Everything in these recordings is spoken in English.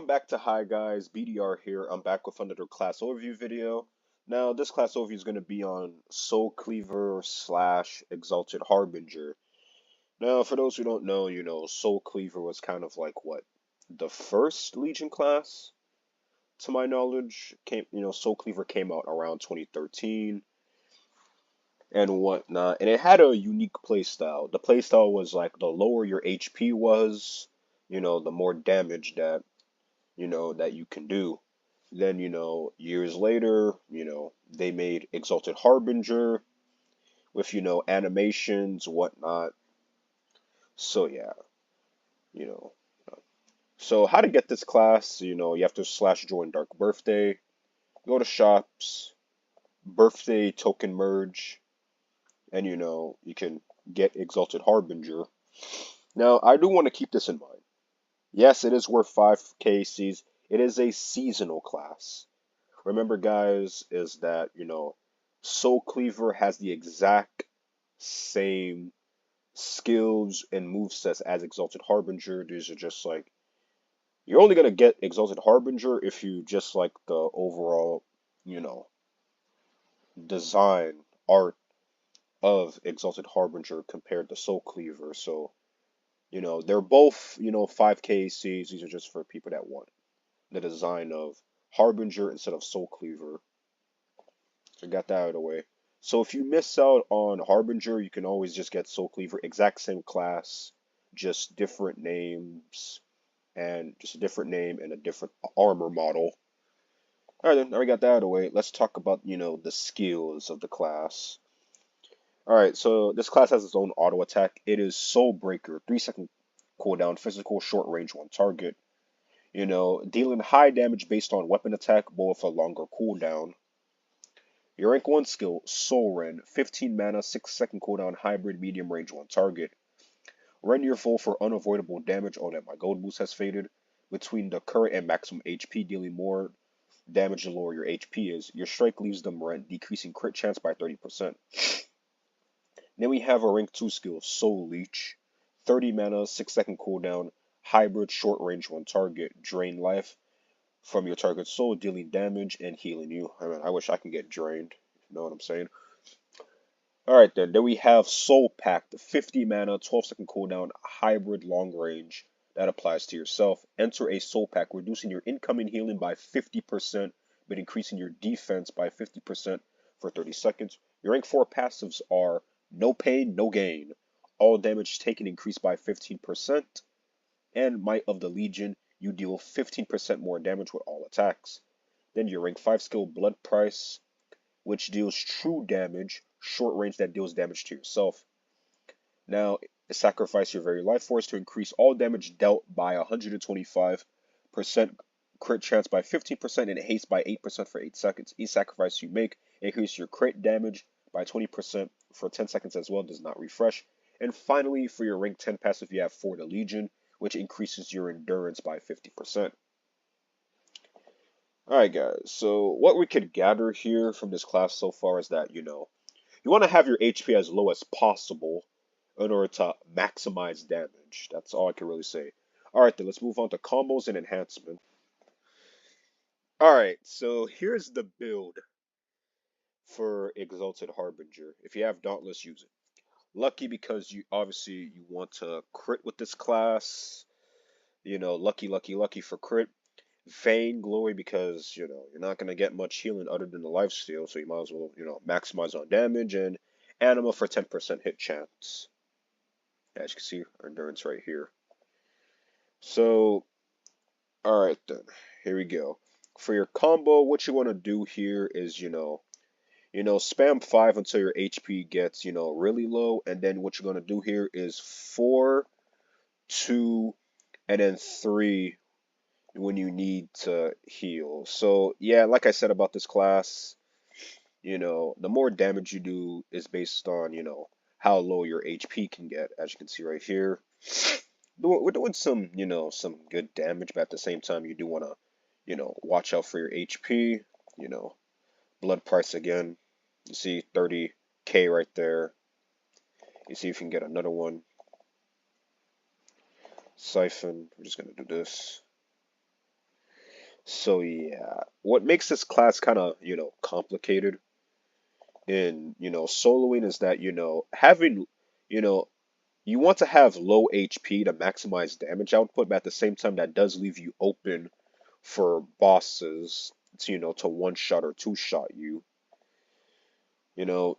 back to Hi Guys, BDR here. I'm back with another class overview video. Now, this class overview is going to be on Soul Cleaver slash Exalted Harbinger. Now, for those who don't know, Soul Cleaver was kind of like what? The first Legion class, to my knowledge. Soul Cleaver came out around 2013 and whatnot, and it had a unique playstyle. The playstyle was like the lower your HP was, the more damage that you can do. Then, years later, they made Exalted Harbinger with, animations, whatnot. So, yeah, you know. So, how to get this class? You have to slash join Dark Birthday, go to shops, birthday token merge, and, you can get Exalted Harbinger. Now, I do want to keep this in mind. Yes, it is worth 5k Cs. It is a seasonal class. Remember, guys, is that, Soul Cleaver has the exact same skills and movesets as Exalted Harbinger. These are just like, you're only going to get Exalted Harbinger if you just like the overall, design, art of Exalted Harbinger compared to Soul Cleaver. So, they're both, 5k Cs. These are just for people that want the design of Harbinger instead of Soul Cleaver. So got that out of the way. So if you miss out on Harbinger, you can always just get Soul Cleaver, exact same class, just different names, and just a different name and a different armor model. Alright then, now we got that out of the way. Let's talk about, the skills of the class. Alright, so this class has its own auto attack. It is Soul Breaker, 3-second cooldown, physical, short range, one target. Dealing high damage based on weapon attack, but with a longer cooldown. Your rank 1 skill, Soul Rend, 15 mana, 6-second cooldown, hybrid, medium range, 1 target. Rend your foe for unavoidable damage. Oh, that my gold boost has faded. Between the current and maximum HP, dealing more damage the lower your HP is. Your strike leaves them rent, decreasing crit chance by 30%. Then we have a rank 2 skill, Soul Leech, 30 mana, 6-second cooldown, hybrid, short range, 1 target, drain life from your target soul, dealing damage and healing you. I mean, I wish I could get drained. You know what I'm saying? Alright then. Then we have Soul Pact, 50 mana, 12-second cooldown, hybrid, long range. That applies to yourself. Enter a Soul Pact, reducing your incoming healing by 50%, but increasing your defense by 50% for 30 seconds. Your rank 4 passives are No Pain, No Gain. All damage taken increased by 15%. And Might of the Legion, you deal 15% more damage with all attacks. Then your rank 5 skill, Blood Price, which deals true damage, short range that deals damage to yourself. Now, sacrifice your very life force to increase all damage dealt by 125%, crit chance by 15%, and haste by 8% for 8 seconds. Each sacrifice you make increases your crit damage by 20% for 10 seconds as well, does not refresh. And finally, for your rank 10 passive, you have For the Legion, which increases your endurance by 50%. Alright guys, so what we could gather here from this class so far is that, you want to have your HP as low as possible in order to maximize damage. That's all I can really say. Alright then, let's move on to combos and enhancement. Alright, so here's the build for Exalted Harbinger. If you have Dauntless, use it. Lucky because you want to crit with this class. Lucky for crit. Vainglory because, you're not going to get much healing other than the lifesteal, so you might as well, maximize on damage. And Anima for 10% hit chance. As you can see, our endurance right here. So, alright then, here we go. For your combo, what you want to do here is, spam 5 until your HP gets, really low. And then what you're going to do here is 4, 2, and then 3 when you need to heal. So, yeah, like I said about this class, the more damage you do is based on, how low your HP can get. As you can see right here, we're doing some, some good damage, but at the same time, you do want to, watch out for your HP, blood price again. You see 30k right there. You see if you can get another one. Siphon, we're just going to do this. So yeah, what makes this class kind of, complicated in, soloing is that, having, you know, you want to have low HP to maximize damage output, but at the same time that does leave you open for bosses to, to one shot or two shot you.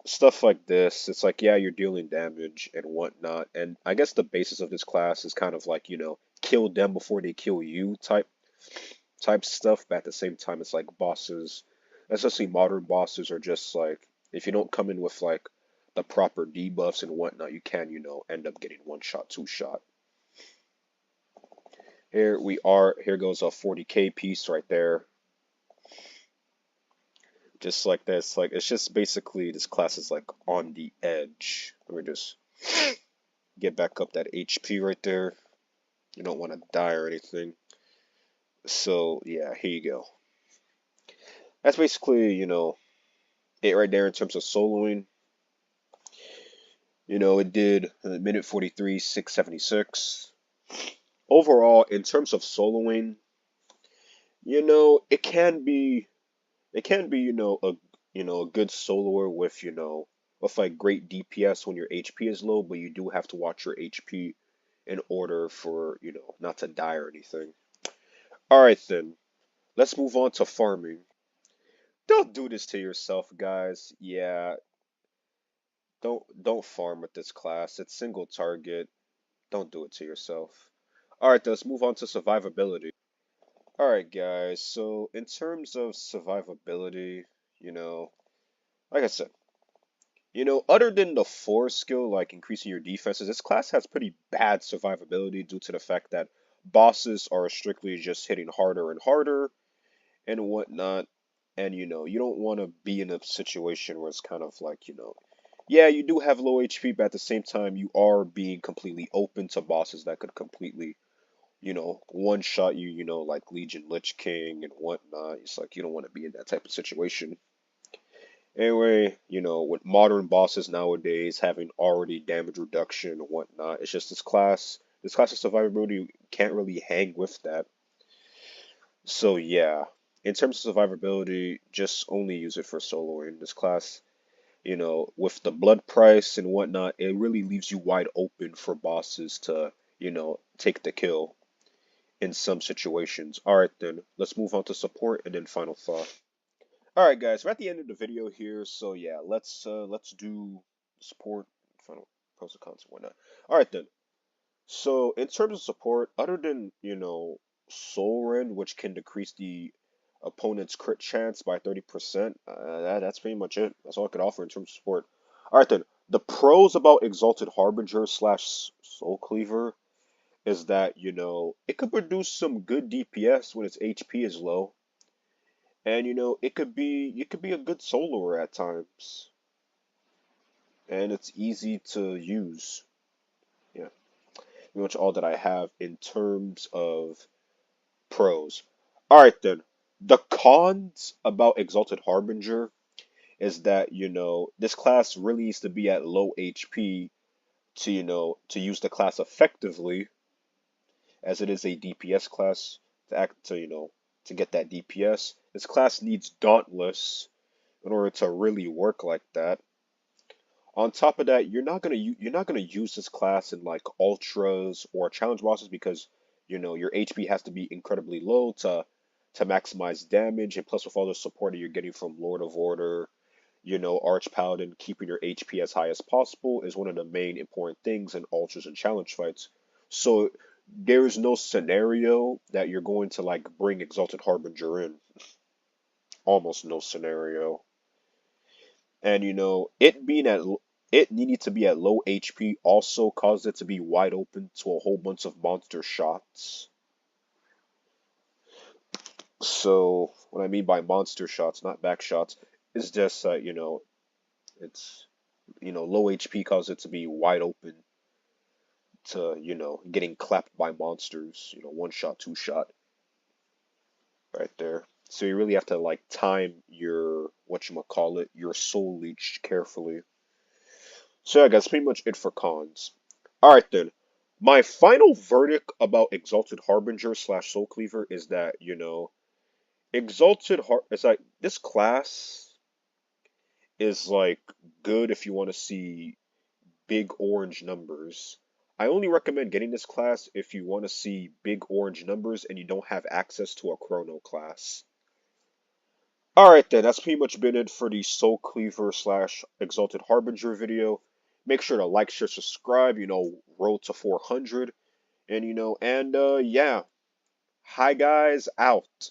Stuff like this. It's like, yeah, you're dealing damage and whatnot. And I guess the basis of this class is kind of like, kill them before they kill you type stuff. But at the same time, it's like bosses, especially modern bosses, are just like, if you don't come in with like the proper debuffs and whatnot, you can, end up getting one shot, two shot. Here we are. Here goes a 40k piece right there. Just like this. Like, it's just basically this class is like on the edge. Let me just get back up that HP right there. You don't want to die or anything. So yeah, here you go. That's basically, it right there in terms of soloing. It did minute 43, 676. Overall, in terms of soloing, it can be a good soloer with, with like great DPS when your HP is low, but you do have to watch your HP in order for, not to die or anything. Alright then, let's move on to farming. Don't do this to yourself, guys. Yeah, don't farm with this class. It's single target. Don't do it to yourself. Alright, let's move on to survivability. Alright, guys, so in terms of survivability, like I said, other than the force skill, like increasing your defenses, this class has pretty bad survivability due to the fact that bosses are strictly just hitting harder and harder and whatnot. And, you don't want to be in a situation where it's kind of like, yeah, you do have low HP, but at the same time, you are being completely open to bosses that could completely, one shot you, like Legion Lich King and whatnot. It's like you don't want to be in that type of situation. Anyway, with modern bosses nowadays having already damage reduction and whatnot, it's just this class of survivability can't really hang with that. So yeah, in terms of survivability, just only use it for soloing. This class, with the blood price and whatnot, it really leaves you wide open for bosses to, take the kill in some situations. Alright then, let's move on to support and then final thought. Alright guys, we're at the end of the video here, so yeah, let's do support, final pros and cons and whatnot. Alright then. So in terms of support, other than, Soul Rend, which can decrease the opponent's crit chance by 30%, that's pretty much it. That's all I could offer in terms of support. Alright then, the pros about Exalted Harbinger slash Soul Cleaver is that, it could produce some good DPS when its HP is low. And it could be a good soloer at times. And it's easy to use. Yeah. Pretty much all that I have in terms of pros. Alright then. The cons about Exalted Harbinger is that, this class really needs to be at low HP to, to use the class effectively, as it is a DPS class to act to, to get that DPS. This class needs Dauntless in order to really work like that. On top of that, you're not gonna use this class in like ultras or challenge bosses because your HP has to be incredibly low to maximize damage, and plus with all the support that you're getting from Lord of Order, Arch Paladin, keeping your HP as high as possible is one of the main important things in ultras and challenge fights. So there is no scenario that you're going to like bring Exalted Harbinger in. Almost no scenario. And it needing to be at low HP also caused it to be wide open to a whole bunch of monster shots. So what I mean by monster shots, not back shots, is just it's low HP caused it to be wide open to getting clapped by monsters, one shot, two shot, right there. So you really have to like time your your soul leech carefully. So yeah, that's pretty much it for cons. Alright then. My final verdict about Exalted Harbinger slash Soul Cleaver is that, Exalted Heart. It's like this class is like good if you want to see big orange numbers. I only recommend getting this class if you want to see big orange numbers and you don't have access to a chrono class. Alright then, that's pretty much been it for the Soul Cleaver slash Exalted Harbinger video. Make sure to like, share, subscribe, road to 400. And yeah. Hi guys, out.